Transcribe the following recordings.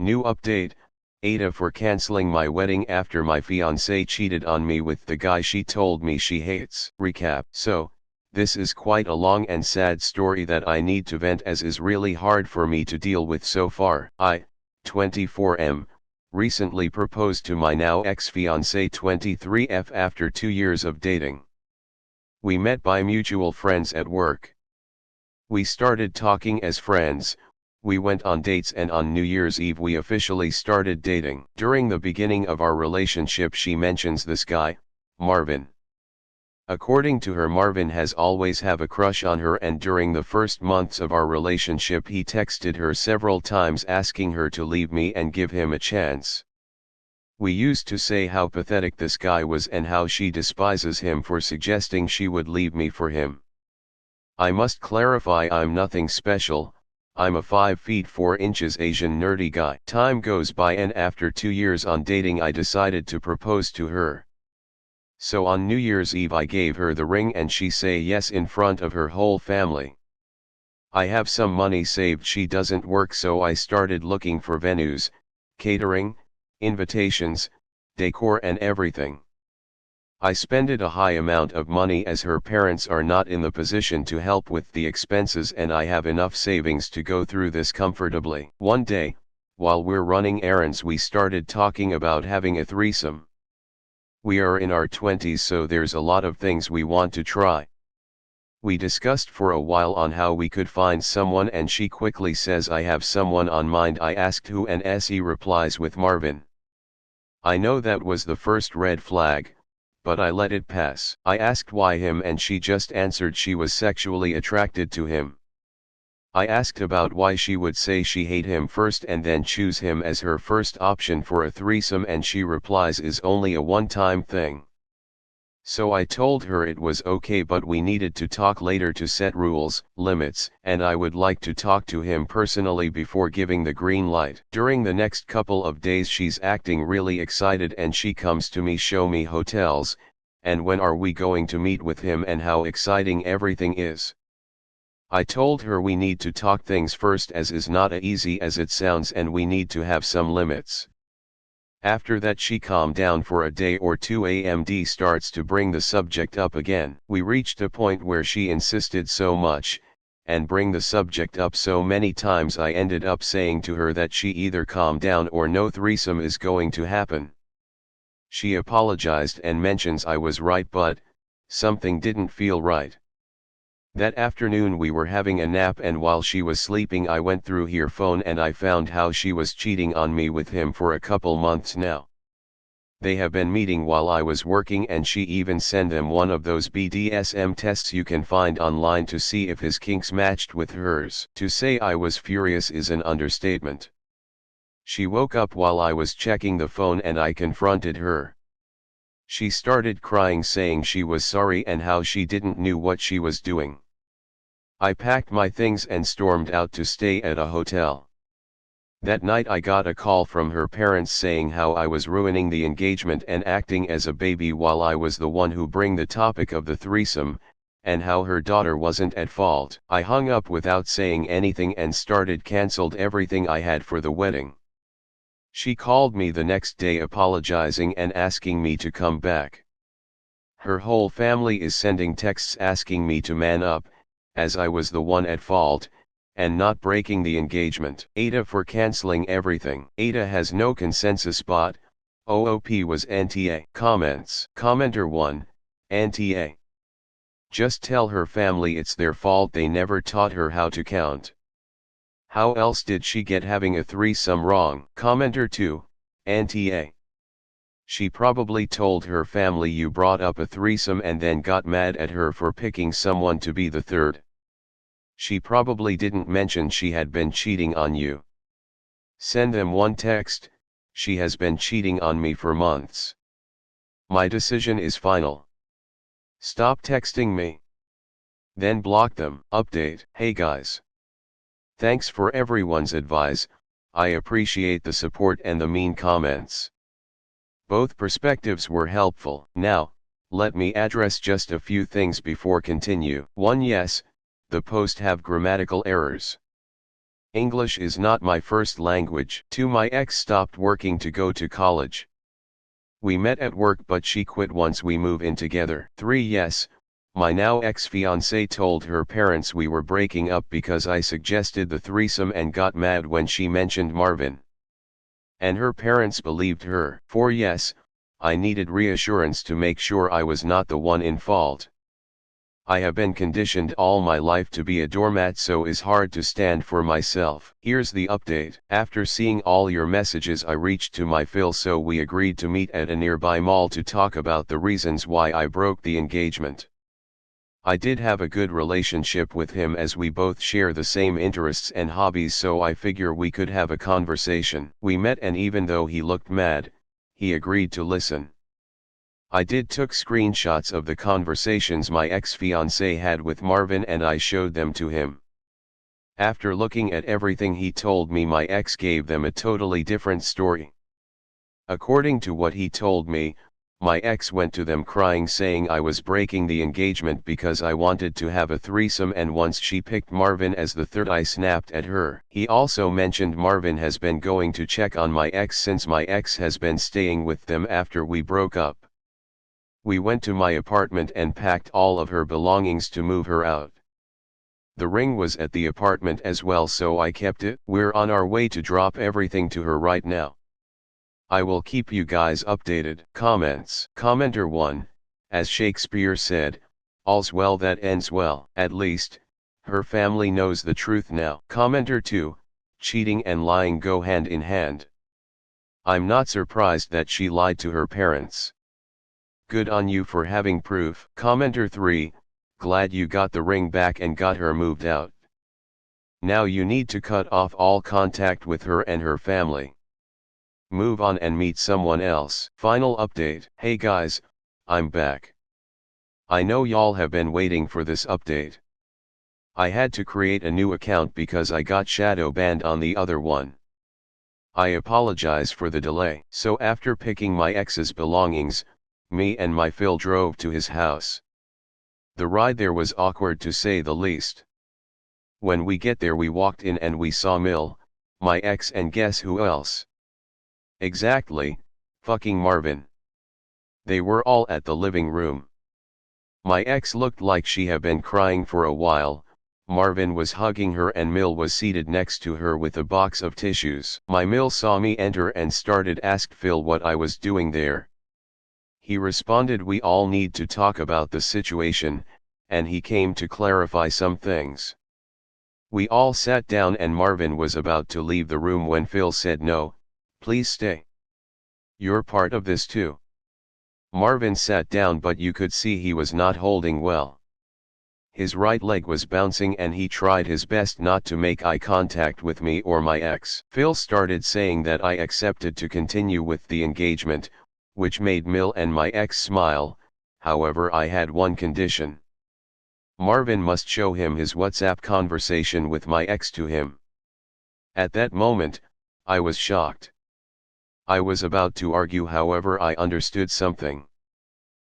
New update, AITAH for canceling my wedding after my fiancé cheated on me with the guy she told me she hates. Recap. So, this is quite a long and sad story that I need to vent as is really hard for me to deal with so far. I, 24M, recently proposed to my now ex-fiancé 23F after 2 years of dating. We met by mutual friends at work. We started talking as friends. We went on dates, and on New Year's Eve we officially started dating. During the beginning of our relationship she mentions this guy, Marvin. According to her, Marvin has always have a crush on her, and during the first months of our relationship he texted her several times asking her to leave me and give him a chance. We used to say how pathetic this guy was and how she despises him for suggesting she would leave me for him. I must clarify, I'm nothing special. I'm a 5 feet 4 inches Asian nerdy guy. Time goes by, and after 2 years on dating I decided to propose to her. So on New Year's Eve I gave her the ring and she say yes in front of her whole family. I have some money saved. She doesn't work, so I started looking for venues, catering, invitations, decor and everything. I spended a high amount of money as her parents are not in the position to help with the expenses, and I have enough savings to go through this comfortably. One day, while we're running errands, we started talking about having a threesome. We are in our 20s, so there's a lot of things we want to try. We discussed for a while on how we could find someone, and she quickly says I have someone on mind. I asked who, and she replies with Marvin. I know that was the first red flag, but I let it pass. I asked why him, and she just answered she was sexually attracted to him. I asked about why she would say she hate him first and then choose him as her first option for a threesome, and she replies is only a one-time thing. So I told her it was okay, but we needed to talk later to set rules, limits, and I would like to talk to him personally before giving the green light. During the next couple of days she's acting really excited and she comes to me, show me hotels, and when are we going to meet with him and how exciting everything is. I told her we need to talk things first, as is not as easy as it sounds, and we need to have some limits. After that she calmed down for a day or two. AMD starts to bring the subject up again. We reached a point where she insisted so much, and bring the subject up so many times, I ended up saying to her that she either calm down or no threesome is going to happen. She apologized and mentions I was right, but something didn't feel right. That afternoon we were having a nap, and while she was sleeping I went through her phone and I found how she was cheating on me with him for a couple months now. They have been meeting while I was working, and she even sent him one of those BDSM tests you can find online to see if his kinks matched with hers. To say I was furious is an understatement. She woke up while I was checking the phone and I confronted her. She started crying, saying she was sorry and how she didn't knew what she was doing. I packed my things and stormed out to stay at a hotel. That night I got a call from her parents saying how I was ruining the engagement and acting as a baby while I was the one who bring the topic of the threesome, and how her daughter wasn't at fault. I hung up without saying anything and canceled everything I had for the wedding. She called me the next day apologizing and asking me to come back. Her whole family is sending texts asking me to man up, as I was the one at fault, and not breaking the engagement. AITAH for canceling everything. AITAH has no consensus bot. OOP was NTA. Comments. Commenter 1, NTA. Just tell her family it's their fault, they never taught her how to count. How else did she get having a threesome wrong? Commenter 2, NTA. She probably told her family you brought up a threesome and then got mad at her for picking someone to be the third. She probably didn't mention she had been cheating on you. Send them one text, she has been cheating on me for months. My decision is final. Stop texting me. Then block them. Update. Hey guys. Thanks for everyone's advice, I appreciate the support and the mean comments. Both perspectives were helpful. Now, let me address just a few things before continue. 1. Yes, the post have grammatical errors. English is not my first language. 2. My ex stopped working to go to college. We met at work but she quit once we move in together. 3. Yes, my now ex-fiancé told her parents we were breaking up because I suggested the threesome and got mad when she mentioned Marvin. And her parents believed her. 4. Yes, I needed reassurance to make sure I was not the one in fault. I have been conditioned all my life to be a doormat, so it's hard to stand for myself. Here's the update. After seeing all your messages, I reached to my Phil, so we agreed to meet at a nearby mall to talk about the reasons why I broke the engagement. I did have a good relationship with him as we both share the same interests and hobbies, so I figure we could have a conversation. We met, and even though he looked mad, he agreed to listen. I took screenshots of the conversations my ex-fiancé had with Marvin and I showed them to him. After looking at everything he told me, my ex gave them a totally different story. According to what he told me, my ex went to them crying, saying I was breaking the engagement because I wanted to have a threesome, and once she picked Marvin as the third, I snapped at her. He also mentioned Marvin has been going to check on my ex since my ex has been staying with them after we broke up. We went to my apartment and packed all of her belongings to move her out. The ring was at the apartment as well, so I kept it. We're on our way to drop everything to her right now. I will keep you guys updated. Comments. Commenter 1, as Shakespeare said, all's well that ends well. At least, her family knows the truth now. Commenter 2, cheating and lying go hand in hand. I'm not surprised that she lied to her parents. Good on you for having proof. Commenter 3, glad you got the ring back and got her moved out. Now you need to cut off all contact with her and her family. Move on and meet someone else. Final update. Hey guys, I'm back. I know y'all have been waiting for this update. I had to create a new account because I got shadow banned on the other one. I apologize for the delay. So after picking my ex's belongings, me and my Phil drove to his house. The ride there was awkward to say the least. When we get there, we walked in and we saw Mill, my ex, and guess who else? Exactly, fucking Marvin. They were all at the living room. My ex looked like she had been crying for a while. Marvin was hugging her and Mill was seated next to her with a box of tissues. My Mill saw me enter and asked Phil what I was doing there. He responded, we all need to talk about the situation, and he came to clarify some things. We all sat down and Marvin was about to leave the room when Phil said, no, please stay. You're part of this too. Marvin sat down, but you could see he was not holding well. His right leg was bouncing and he tried his best not to make eye contact with me or my ex. Phil started saying that I accepted to continue with the engagement, which made Mill and my ex smile. However, I had one condition. Marvin must show him his WhatsApp conversation with my ex to him. At that moment, I was shocked. I was about to argue, however I understood something.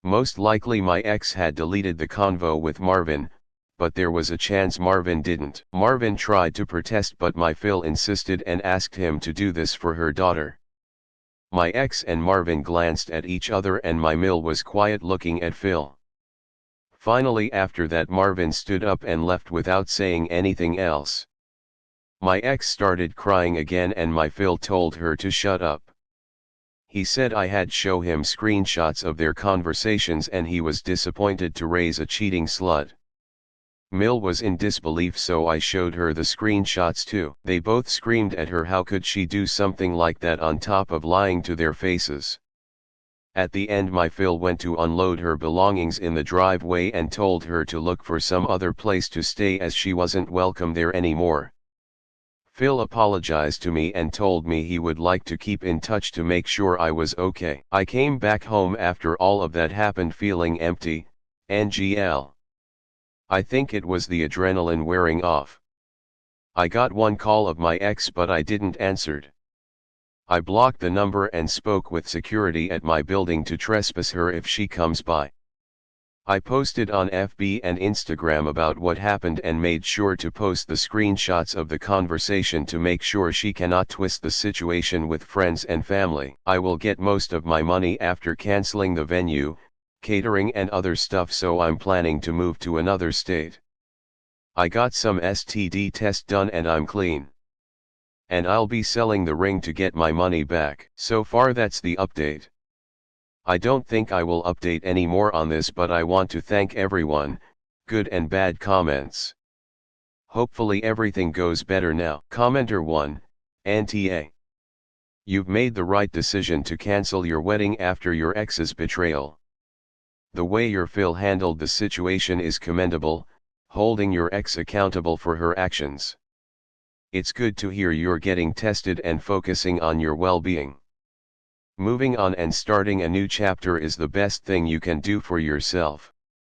Most likely my ex had deleted the convo with Marvin, but there was a chance Marvin didn't. Marvin tried to protest, but my Phil insisted and asked him to do this for her daughter. My ex and Marvin glanced at each other and my Mill was quiet looking at Phil. Finally, after that, Marvin stood up and left without saying anything else. My ex started crying again and my Phil told her to shut up. He said I had shown him screenshots of their conversations and he was disappointed to raise a cheating slut. Mill was in disbelief, so I showed her the screenshots too. They both screamed at her, how could she do something like that on top of lying to their faces. At the end, my Phil went to unload her belongings in the driveway and told her to look for some other place to stay as she wasn't welcome there anymore. Phil apologized to me and told me he would like to keep in touch to make sure I was okay. I came back home after all of that happened feeling empty, NGL. I think it was the adrenaline wearing off. I got one call of my ex but I didn't answer. I blocked the number and spoke with security at my building to trespass her if she comes by. I posted on FB and Instagram about what happened and made sure to post the screenshots of the conversation to make sure she cannot twist the situation with friends and family. I will get most of my money after canceling the venue, catering and other stuff, so I'm planning to move to another state. I got some STD test done and I'm clean. And I'll be selling the ring to get my money back. So far that's the update. I don't think I will update any more on this, but I want to thank everyone, good and bad comments. Hopefully everything goes better now. Commenter 1, AITAH. You've made the right decision to cancel your wedding after your ex's betrayal. The way your Phil handled the situation is commendable, holding your ex accountable for her actions. It's good to hear you're getting tested and focusing on your well-being. Moving on and starting a new chapter is the best thing you can do for yourself.